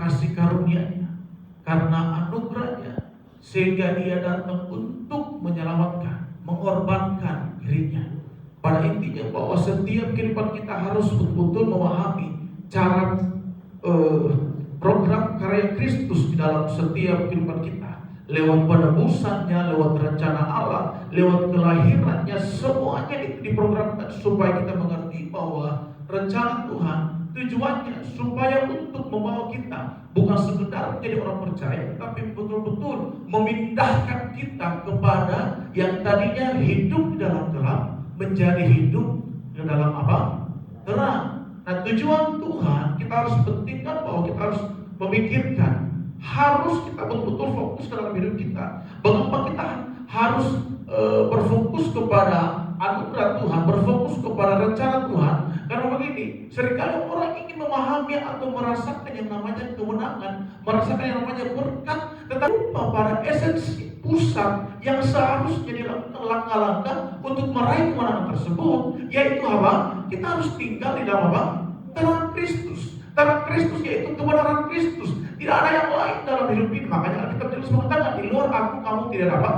kasih karunia-Nya, karena anugerah-Nya, sehingga Dia datang untuk menyelamatkan, mengorbankan dirinya. Pada intinya bahwa setiap kehidupan kita harus betul-betul memahami cara program karya Kristus di dalam setiap kehidupan kita. Lewat penebusannya, lewat rencana Allah, lewat kelahirannya, semuanya itu diprogramkan supaya kita mengerti bahwa rencana Tuhan tujuannya supaya untuk membawa kita bukan sekedar menjadi orang percaya, tetapi betul-betul memindahkan kita kepada yang tadinya hidup di dalam gelap menjadi hidup di dalam apa? Terang. Nah, tujuan Tuhan kita harus pentingkan bahwa kita harus memikirkan, harus kita betul-betul fokus ke dalam hidup kita. Bagaimana kita harus berfokus kepada anugerah Tuhan, berfokus kepada rencana Tuhan. Karena begini, seringkali orang ingin memahami atau merasakan yang namanya kemenangan, merasakan yang namanya berkat, tetapi lupa pada esensi pusat yang seharusnya dilakukan langkah-langkah untuk meraih kemenangan tersebut, yaitu apa? Kita harus tinggal di dalam apa? Terang Kristus. Terang Kristus yaitu kebenaran Kristus. Tidak ada yang lain dalam hidup ini. Makanya Alkitab terus mengatakan, di luar aku kamu tidak dapat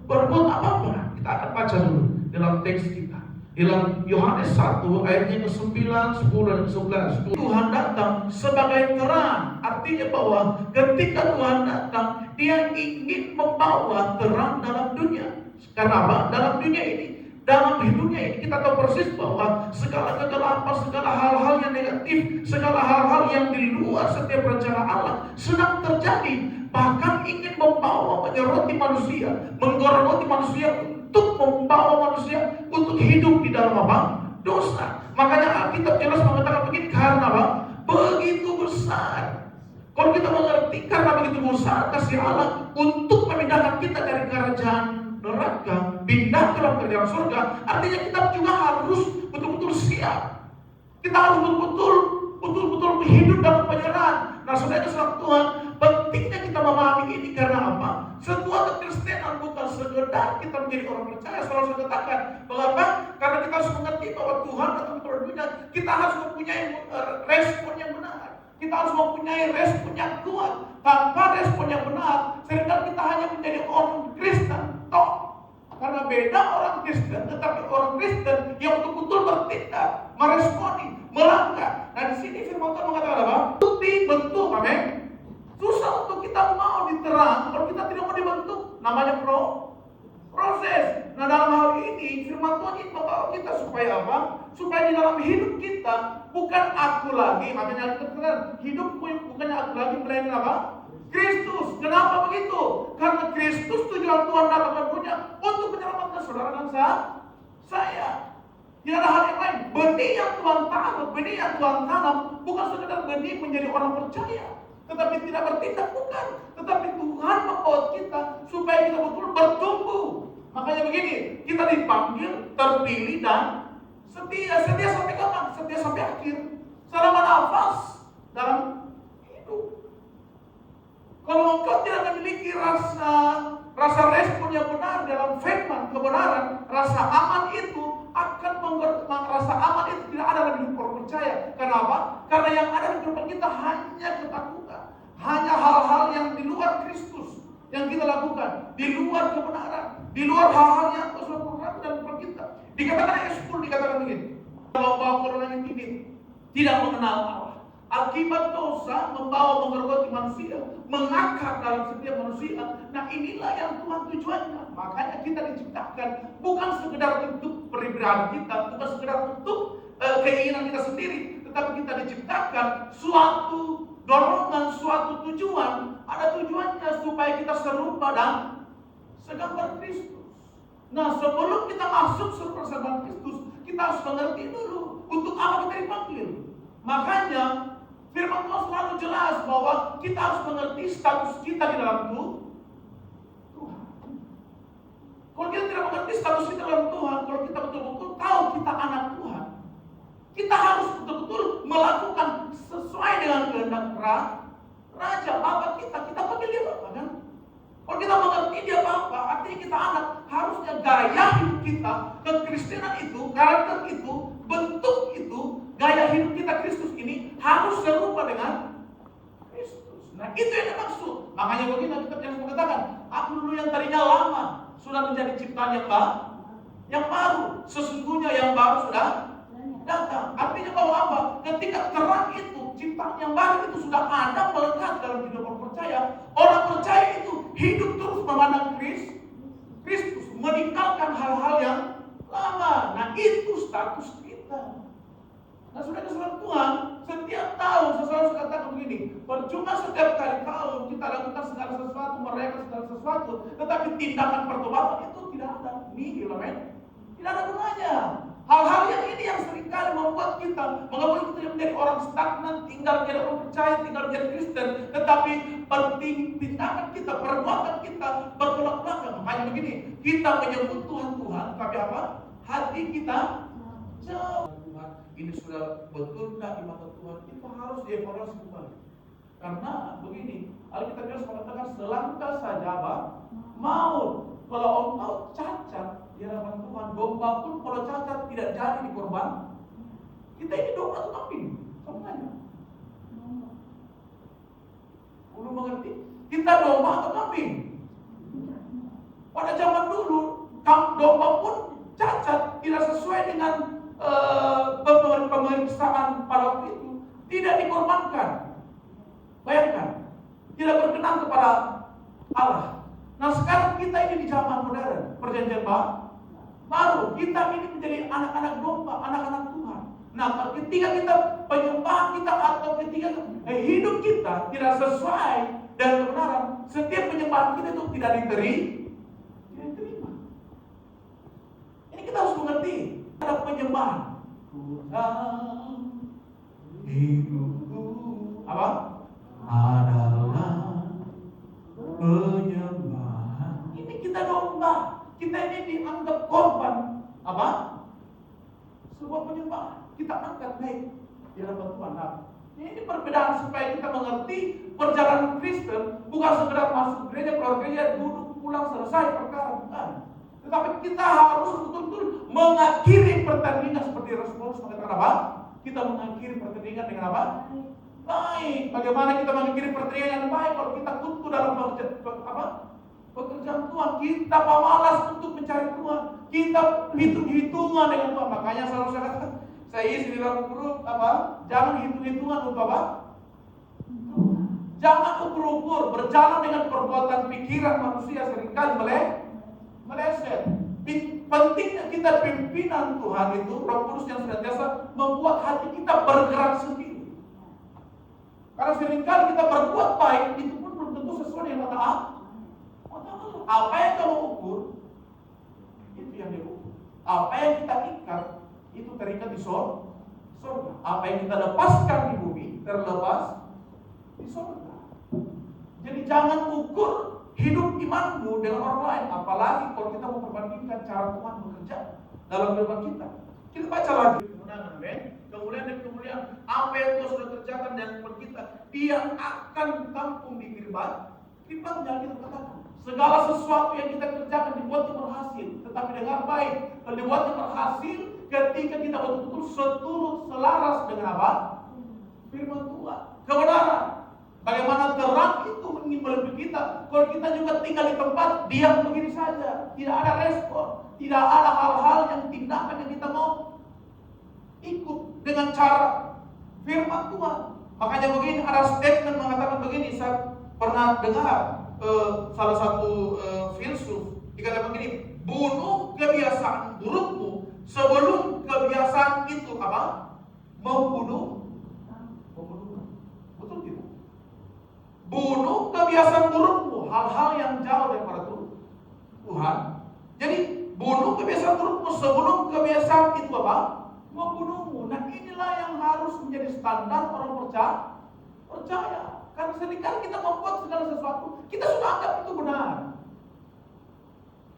berbuat apa-apa. Kita akan baca dulu dalam teks kita. Dalam Yohanes 1 ayatnya ke-9, 10 dan 11. Tuhan datang sebagai terang. Artinya bahwa ketika Tuhan datang, Dia ingin membawa terang dalam dunia. Karena apa? Dalam dunia ini, dalam hidupnya ini kita tahu persis bahwa segala kegelapan, segala hal-hal yang negatif, segala hal-hal yang di luar setiap rencana Allah sedang terjadi. Bahkan ingin membawa, mengeroti manusia, menggerogoti manusia untuk membawa manusia untuk hidup di dalam apa? Dosa. Makanya Alkitab jelas mengatakan begini, karena apa? Begitu besar. Kalau kita mengerti karena begitu besar kasih Allah untuk memindahkan kita dari kerajaan neraka pindah ke dalam kerajaan surga, artinya kita juga harus betul-betul siap. Kita harus betul-betul hidup dalam penyerahan. Nah, saudara Tuhan, pentingnya kita memahami ini karena apa? Sebuah kekristenan bukan sekedar kita menjadi orang percaya. Selalu saya katakan, mengapa? Karena kita harus mengerti bahwa Tuhan datang ke dunia. Kita harus mempunyai respon yang benar. Kita harus mempunyai respon yang kuat. Tanpa respon yang benar, seringkali kita hanya menjadi orang Kristen. Karena beda orang Kristen, tetapi orang Kristen yang betul-betul bertindak, meresponi, melangkah. Nah, di sini firman Tuhan mengatakan apa? Bukti, bentuk, amin. Susah untuk kita mau diterang kalau kita tidak mau dibentuk. Namanya proses. Nah, dalam hal ini firman Tuhan ingin membawa kita supaya apa? Supaya di dalam hidup kita bukan aku lagi, makanya hidupku bukannya aku lagi, melainkan apa? Kristus. Kenapa begitu? Karena Kristus tujuan Tuhan datang ke dunia untuk menyelamatkan saudara dan saya. Tidak ada hal yang lain. Benih yang Tuhan tanam, benih yang Tuhan tanam bukan sekedar benih menjadi orang percaya, tetapi tidak bertindak, bukan. Tetapi Tuhan membawa kita supaya kita betul bertumbuh. Makanya begini, kita dipanggil, terpilih dan setia. Setia sampai kapan? Setia sampai akhir. Selama nafas dalam hidup. Kalau engkau tidak memiliki rasa respon yang benar dalam firman kebenaran, rasa aman itu akan rasa aman itu tidak ada dalam hidup orang percaya. Kenapa? Karena yang ada di hidup kita hanya ketakutan, hanya hal-hal yang di luar Kristus yang kita lakukan, di luar kebenaran, di luar hal-hal yang Tuhan programkan dalam hidup kita. Dikatakan ayat 10 dikatakan begini, kalau orang yang ini tidak mengenal Allah. Akibat dosa membawa menggerogoti manusia, mengakar dalam setiap manusia. Nah, inilah yang Tuhan tujuannya. Makanya kita diciptakan bukan sekedar untuk pribadi kita, bukan sekedar untuk keinginan kita sendiri, tetapi kita diciptakan suatu dorongan, suatu tujuan. Ada tujuannya supaya kita serupa dan segambar Kristus. Nah, sebelum kita masuk serupa segambar Kristus, kita harus mengerti dulu untuk apa kita dipanggil. Makanya firman Tuhan selalu jelas bahwa kita harus mengerti status kita di dalam Tuhan. Kalau kita tidak mengerti status kita dalam Tuhan, kalau kita betul-betul tahu kita anak Tuhan, kita harus betul-betul melakukan sesuai dengan kehendak Raja Bapa kita. Kita panggil dia Bapa, kan? Kalau kita mengerti dia Bapa, artinya kita anak. Harusnya gaya hidup kita, kekristenan itu, karakter itu, bentuk itu, gaya hidup kita Kristus ini harus serupa dengan Kristus. Nah itu yang dimaksud. Makanya begini Alkitab yang mengatakan, aku dulu yang tadinya lama sudah menjadi ciptaan yang baru. Sesungguhnya yang baru sudah datang. Artinya bahwa apa? Ketika terang itu, ciptaan yang baru itu sudah ada melekat dalam hidup orang percaya. Orang percaya itu hidup terus memandang Kristus, meninggalkan hal-hal yang lama. Nah itu status kita. Nah saudara-saudara Tuhan, setiap tahun saya selalu katakan begini, percuma setiap kali tahun kita lakukan segala sesuatu, merayakan segala sesuatu, tetapi tindakan pertobatan itu tidak ada. Nihil, amen. Tidak ada gunanya. Hal-hal yang ini yang seringkali membuat kita menjadi orang stagnan, tinggal menjadi orang percaya, tinggal menjadi Kristen, tetapi penting tindakan kita, perbuatan kita bertolak belakang. Makanya begini, kita menyebut Tuhan, tapi apa? Hati kita jauh. Ini sudah betul tidak di mata Tuhan, itu harus dievaluasi kembali. Karena begini, Alkitab mengatakan selangkah saja apa? Maut. Kalau engkau cacat di hadapan Tuhan, domba pun kalau cacat tidak jadi dikorban. Kita ini domba atau kambing? Semuanya. Belum mengerti? Kita domba atau kambing? Pada zaman dulu, domba pun cacat, tidak sesuai dengan pemeriksaan pada waktu itu, tidak dikorbankan. Bayangkan, tidak berkenan kepada Allah. Nah sekarang kita ini di zaman modern, perjanjian baru, kita ini menjadi anak-anak domba, anak-anak Tuhan. Nah ketika kita penyembahan kita atau ketika hidup kita tidak sesuai dengan kebenaran, setiap penyembahan kita itu tidak diterima. Ini kita harus mengerti. Ada penyembahan Tuhan hidupku apa? Adalah penyembahan. Ini kita domba. Kita ini dianggap korban apa? Sebuah penyembahan. Kita angkat naik di hadapan Tuhan. Nah, ini perbedaan supaya kita mengerti perjalanan Kristen bukan sekedar masuk gereja, keluar gereja, duduk, pulang, selesai perkara, bukan. Tetapi kita harus betul-betul mengakhiri pertandingan seperti Rasulullah mengatakan apa? Kita mengakhiri pertandingan dengan apa? Baik. Bagaimana kita mengakhiri pertandingan yang baik kalau kita kutu dalam pekerjaan Tuhan? Kita pemalas untuk mencari Tuhan. Kita hitung-hitungan dengan Tuhan. Makanya selalu saya katakan, saya isi di dalam grup jangan hitung-hitungan untuk apa? Jangan ukur-ukur, berjalan dengan perbuatan pikiran manusia seringkali meleset. Pentingnya kita pimpinan Tuhan itu, Roh Kudus yang senantiasa membuat hati kita bergerak sendiri. Karena seringkali kita berbuat baik, itu pun belum tentu sesuai dengan mata Allah. Apa yang kamu ukur, itu yang dia ukur. Apa yang kita ikat, itu terikat di surga. Apa yang kita lepaskan di bumi, terlepas di surga. Jadi jangan ukur hidup imanmu dengan orang lain, apalagi kalau kita mau perbandingkan cara Tuhan bekerja dalam kehidupan kita. Kita baca lagi. Kemuliaan dan kemuliaan apa yang Tuhan sudah kerjakan dalam kehidupan kita, Dia akan tampung di firman. Firman yang kita katakan, segala sesuatu yang kita kerjakan dibuatnya berhasil, tetapi dengan baik. Kalau dibuatnya berhasil, ketika kita betul-betul seturut selaras dengan apa? Firman Tuhan, kebenaran. Bagaimana terang itu meliputi kita. Kalau kita juga tinggal di tempat diam begini saja, tidak ada respon, tidak ada hal-hal yang tindakan yang kita mau ikut dengan cara firman Tuhan. Makanya begini, ada statement mengatakan begini. Saya pernah dengar salah satu filsuf dikatakan begini, bunuh kebiasaan burukmu sebelum kebiasaan itu apa? Membunuh. Betul tidak? Bunuh kebiasaan burukmu, hal-hal yang jauh daripada Tuhan. Jadi bunuh kebiasaan burukmu sebelum kebiasaan itu apa? Membunuhmu. Nah inilah yang harus menjadi standar orang percaya. Karena seringkali kita membuat segala sesuatu, kita sudah anggap itu benar.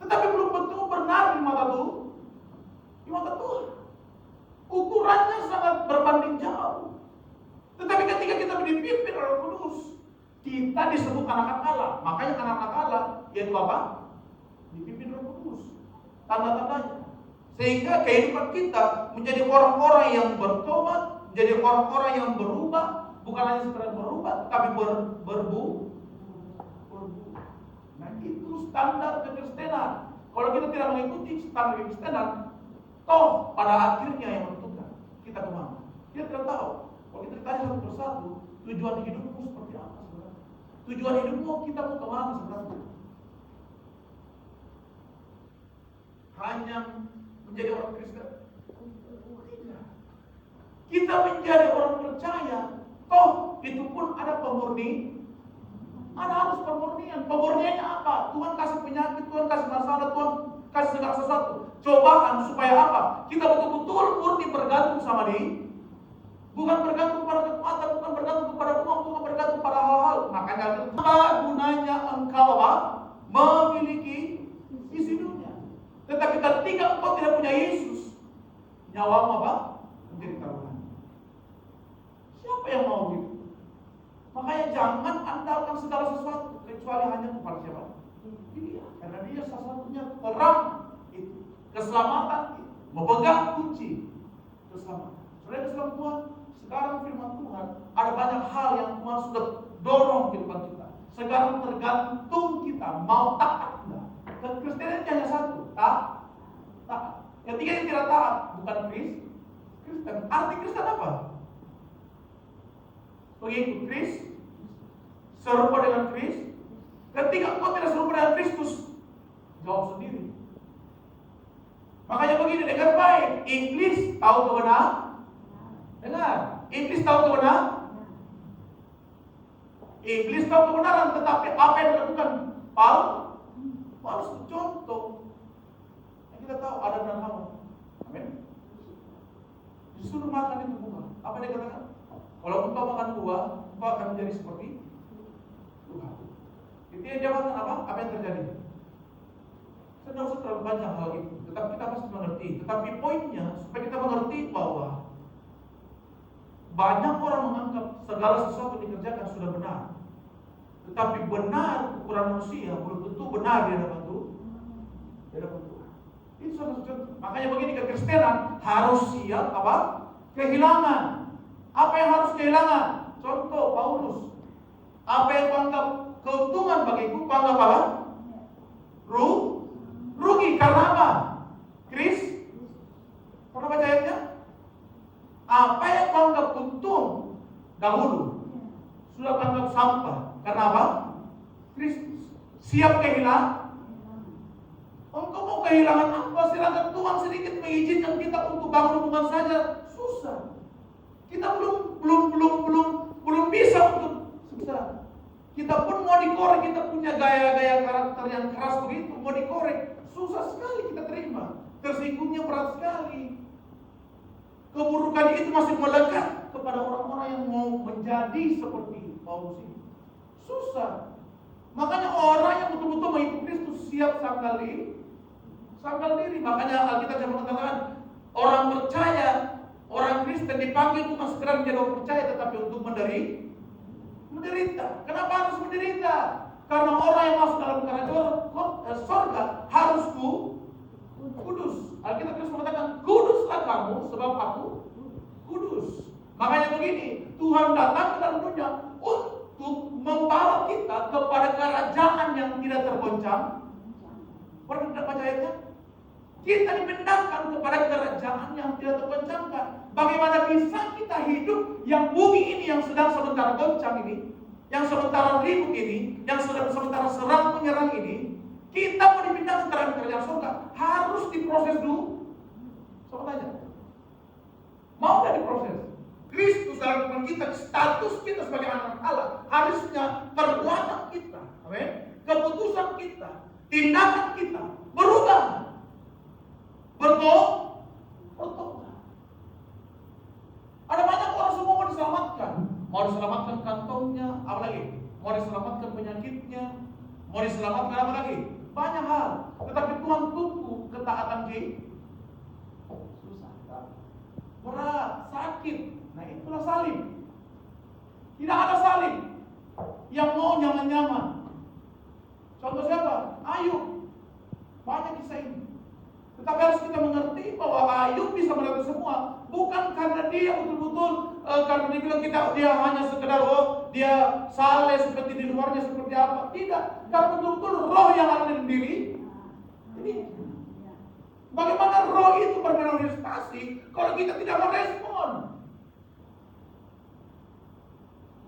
Tetapi belum tentu benar di mata Tuhan. Ukurannya sangat berbanding jauh. Tetapi ketika kita dipimpin oleh Roh Kudus, kita disebut anak-anak Allah. Makanya anak-anak Allah yaitu apa? Dipimpin Roh Kudus. Tanda-tandanya. Sehingga kehidupan kita menjadi orang-orang yang bertobat, menjadi orang-orang yang berubah, bukan hanya sekedar berubah, berubah, tapi berbu. Nah itu standar kekristenan. Kalau kita tidak mengikuti standar kekristenan, toh pada akhirnya yang menentukan kita kemana. Kita tidak tahu. Kalau kita tanya satu persatu, tujuan hidupmu seperti apa sebenarnya? Tujuan hidupmu kita mau kemana sebenarnya? Hanya menjadi orang Kristen? Tidak. Kita menjadi orang percaya, toh itu pun ada pemurni. Ada harus pemurnian. Pemurniannya apa? Tuhan kasih penyakit, Tuhan kasih masalah, Tuhan kasih segala sesuatu. Cobaan supaya apa? Kita betul-betul murni bergantung sama Dia. Bukan bergantung pada kekuatan, bukan bergantung kepada uang, bukan bergantung pada hal-hal. Makanya apa gunanya engkau apa? Memiliki isi dunia. Tetapi ketika engkau tidak punya Yesus, nyawamu apa? Menjadi taruhan. Siapa yang mau gitu? Makanya jangan andalkan segala sesuatu kecuali hanya kepada siapa? Dia. Karena Dia satu-satunya terang itu, keselamatan itu, memegang kunci keselamatan. Saudara dalam Tuhan, sekarang firman Tuhan ada banyak hal yang Tuhan sudah dorong di depan kita. Sekarang tergantung kita mau taat enggak. Dan Kristen hanya satu, taat. Yang tiga yang tidak taat bukan Kristen. Arti Kristen apa? Pengikut Kristus, serupa dengan Kristus. Ketika engkau tidak serupa dengan Kristus, jawab sendiri. Makanya begini, dengar baik. Iblis tahu kebenaran. Dengar, iblis tahu kebenaran. Iblis tahu kebenaran, tetapi apa yang dilakukan Paulus contoh. Yang kita tahu ada benar Hawa. Amin. Disuruh makan itu buah. Apa dia katakan? Kalau engkau makan buah, engkau akan menjadi seperti Tuhan. Itu yang dia makan apa? Apa yang terjadi? Saya tidak usah terlalu banyak hal itu, tetapi kita pasti mengerti. Tetapi poinnya, supaya kita mengerti bahwa banyak orang menganggap segala sesuatu dikerjakan sudah benar. Tetapi benar ukuran manusia belum tentu benar di hadapan Tuhan. Itu salah satu contoh. Makanya begini, kekristenan harus siap apa? Kehilangan. Apa yang harus kehilangan? Contoh Paulus. Apa yang kuanggap keuntungan bagiku, kuanggap apa? Rugi. Karena apa? Pernah baca ayatnya? Apa yang kuanggap untung dahulu sudah kuanggap sampah. Karena apa? Kristus. Siap kehilangan. Engkau mau kehilangan apa? Silakan Tuhan sedikit mengizinkan kita untuk bangun hubungan saja. Susah. Kita belum bisa untuk susah. Kita pun mau dikorek, kita punya gaya-gaya karakter yang keras begitu, mau dikorek, susah sekali kita terima. Tersinggungnya berat sekali. Keburukan itu masih melekat kepada orang-orang yang mau menjadi seperti Paulus ini. Susah. Makanya orang yang betul-betul mengikuti Kristus siap sangkal diri. Makanya Alkitab mengatakan orang percaya, orang Kristen dipanggil bukan sekedar menjadi orang percaya, tetapi untuk menderita. Kenapa harus menderita? Karena orang yang masuk dalam kerajaan sorga harus kudus. Alkitab terus mengatakan, kuduslah kamu sebab aku kudus. Makanya begini, Tuhan datang ke dalam dunia untuk membawa kita kepada kerajaan yang tidak tergoncang. Pernah tidak baca ayatnya? Kita dipindahkan kepada kerajaan yang tidak tergoncangkan. Bagaimana bisa kita hidup yang bumi ini yang sedang sementara goncang ini, yang sementara ribut ini, yang sementara serang menyerang ini, kita mau dipindahkan ke kerajaan surga, harus diproses dulu. Coba tanya, mau nggak diproses? Kristus dalam kehidupan kita, status kita sebagai anak Allah, harusnya perbuatan kita, amin, keputusan kita, tindakan kita berubah. Bertobat. Ada banyak orang semua mau diselamatkan. Mau diselamatkan kantongnya, apalagi? Mau diselamatkan penyakitnya, mau diselamatkan apa lagi? Banyak hal. Tetapi Tuhan tunggu ketaatan kita. Susah, berat, sakit. Nah itulah salib. Tidak ada salib yang mau nyaman-nyaman. Contoh siapa? Ayub. Banyak kisah ini. Tetapi harus kita mengerti bahwa Ayub bisa melewati semua, bukan karena dia betul-betul karena dia bilang dia hanya sekedar dia saleh seperti di luarnya seperti apa. Tidak, karena betul-betul roh yang ada dalam diri ini. Bagaimana roh itu bermanifestasi kalau kita tidak merespon?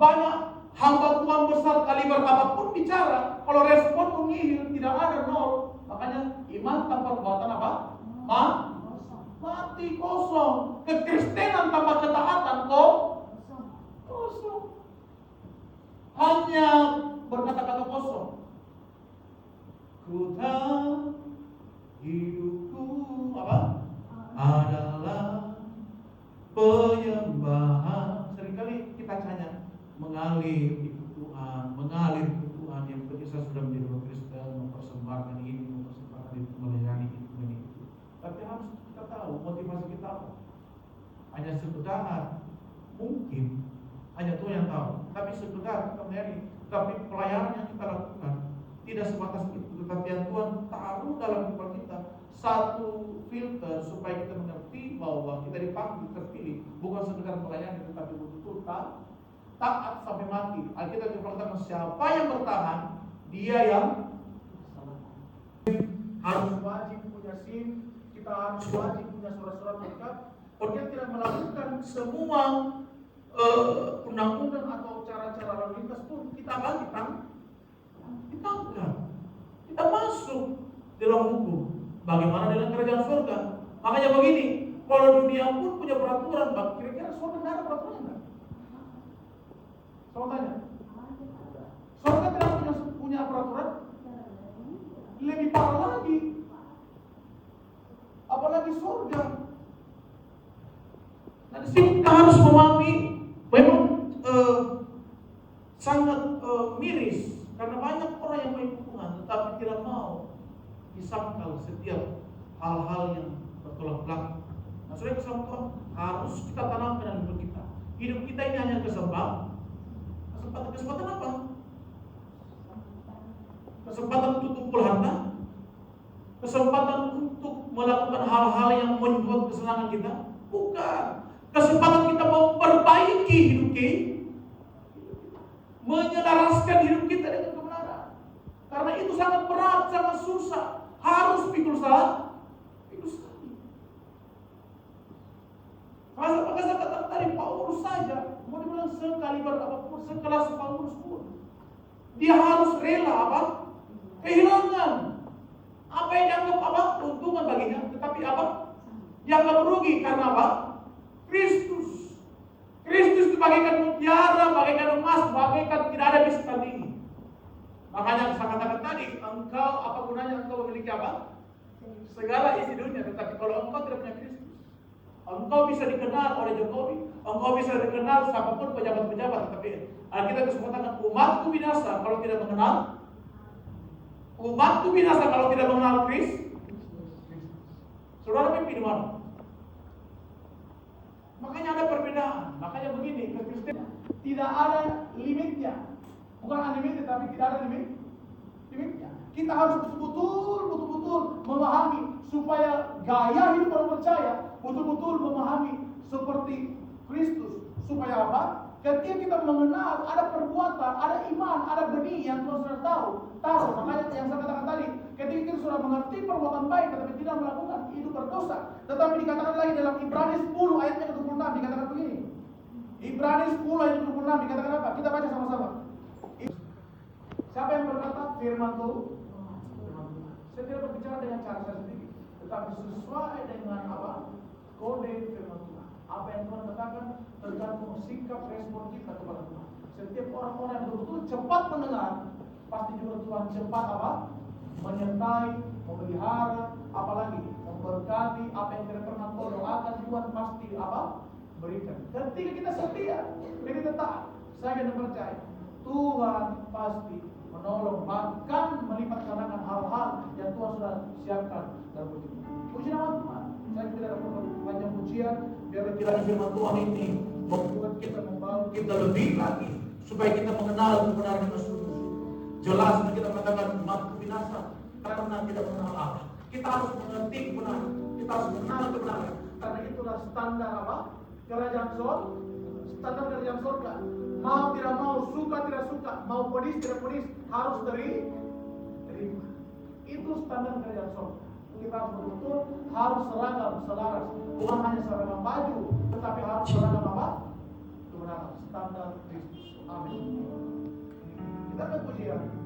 Banyak hamba Tuhan besar kaliber apapun bicara, kalau respon menghil, tidak ada, nol. Makanya iman tanpa perbuatan apa? Mati, kosong. Kekristenan tanpa ketaatan kosong. Hanya berkata-kata kosong. Ku tahu hidupku apa? Adalah penyembahan. Seringkali kita hanya mengalir di Tuhan yang kita sudah menjadi orang Kristen, mempersembahkan ini, mempersembahkan itu, melayani itu, ini. Tapi harus kita tahu motivasi kita apa. Hanya sekedar, mungkin hanya Tuhan yang tahu. Tapi sekedar kita melayani, tapi pelayanan yang kita lakukan tidak sebatas itu. Tetapi yang Tuhan taruh dalam kepala kita satu filter supaya kita mengerti bahwa kita dipanggil, terpilih, bukan sekedar melayani, tetapi betul-betul taat sampai mati. Alkitab berkata, siapa yang bertahan, dia yang harus wajib punya SIM, kita harus wajib punya surat-surat lengkap. Kalau dia tidak melakukan semua undang-undang atau cara-cara lalu lintas pun, kita ditangkap, kita masuk dalam hukum. Bagaimana dengan kerajaan surga? Makanya begini, kalau dunia pun punya peraturan, kira-kira surga tidak ada peraturan enggak? Saya tanya, surga tidak punya peraturan? Lebih parah lagi, apalagi surga. Nah, di sini kita harus memahami, memang sangat miris karena banyak orang yang mengikuti Tuhan, tetapi tidak mau disangkal setiap hal-hal yang bertolak belakang. Nah, saudara kesempatan Tuhan harus kita tanamkan dalam hidup kita. Hidup kita ini hanya kesempatan apa? Kesempatan untuk kumpul harta, kesempatan untuk melakukan hal-hal yang membuat kesenangan kita, bukan. Kesempatan kita memperbaiki hidup kita, menyelaraskan hidup kita dengan kebenaran. Karena itu sangat berat, sangat susah. Harus pikul sekali. Maka saya katakan tadi, Paulus saja, mau dibilang sekaliber apapun, sekelas Paulus pun, dia harus rela apa? Kehilangan apa yang dianggap apa? Keuntungan baginya, tetapi apa? Dianggap rugi karena apa? Kristus itu bagaikan mutiara, bagaikan emas, bagaikan tidak ada bisa tandingi. Makanya saya katakan tadi, engkau apa gunanya engkau memiliki apa? Segala isi dunia, tetapi kalau engkau tidak punya Kristus, engkau bisa dikenal oleh Jokowi, engkau bisa dikenal siapapun pejabat-pejabat, tetapi kita kesempatan umatku binasa kalau tidak mengenal, umatku binasa kalau tidak mengenal Kristus. Saudara mimpi di mana? Makanya ada perbedaan. Makanya begini, kekristenan tidak ada limitnya. Bukan unlimited, tapi tidak ada limitnya. Kita harus betul-betul memahami supaya gaya hidup orang percaya betul-betul memahami seperti Kristus. Supaya apa? Ketika kita mengenal ada perbuatan, ada iman, ada benih yang Tuhan sudah taruh. Makanya yang saya katakan tadi, ketika kita sudah mengerti perbuatan baik tetapi tidak melakukan, itu berdosa. Tetapi dikatakan lagi dalam Ibrani 10 ayat yang ke-26 dikatakan begini. Ibrani 10 ayat yang ke-26 dikatakan apa? Kita baca sama-sama. Siapa yang berkata firman Tuhan? Saya tidak berbicara dengan cara saya sendiri, tetapi sesuai dengan apa? Kode firman Tuhan. Apa yang Tuhan katakan tergantung sikap respon kita kepada Tuhan. Setiap orang-orang yang betul-betul cepat mendengar, pasti juga Tuhan cepat apa? Menyertai, memelihara, apalagi memberkati apa yang kita pernah doakan, Tuhan pasti apa? Berikan. Ketika kita setia, kita tetap, saya dan percaya Tuhan pasti menolong, bahkan melipat gandakan hal-hal yang Tuhan sudah siapkan dalam hidup kita. Puji nama Tuhan. Saya tidak ada panjang pujian, biar kiranya firman Tuhan ini membuat kita, membawa kita lebih lagi supaya kita mengenal kebenaran yang sungguh. Jelas kita mengatakan umatku binasa karena tidak mengenal Allah. Kita harus mengerti kebenaran, kita harus mengenal kebenaran, karena itulah standar apa? Kerajaan surga. Standar kerajaan surga Mau tidak mau, suka tidak suka, mau ponis tidak ponis, harus terima. Itu standar kerajaan surga. Kita harus betul-betul harus seragam, selaras. Bukan hanya seragam baju, tetapi harus seragam apa? Kebenaran, standar Kristus. Amin. Kita berpujian.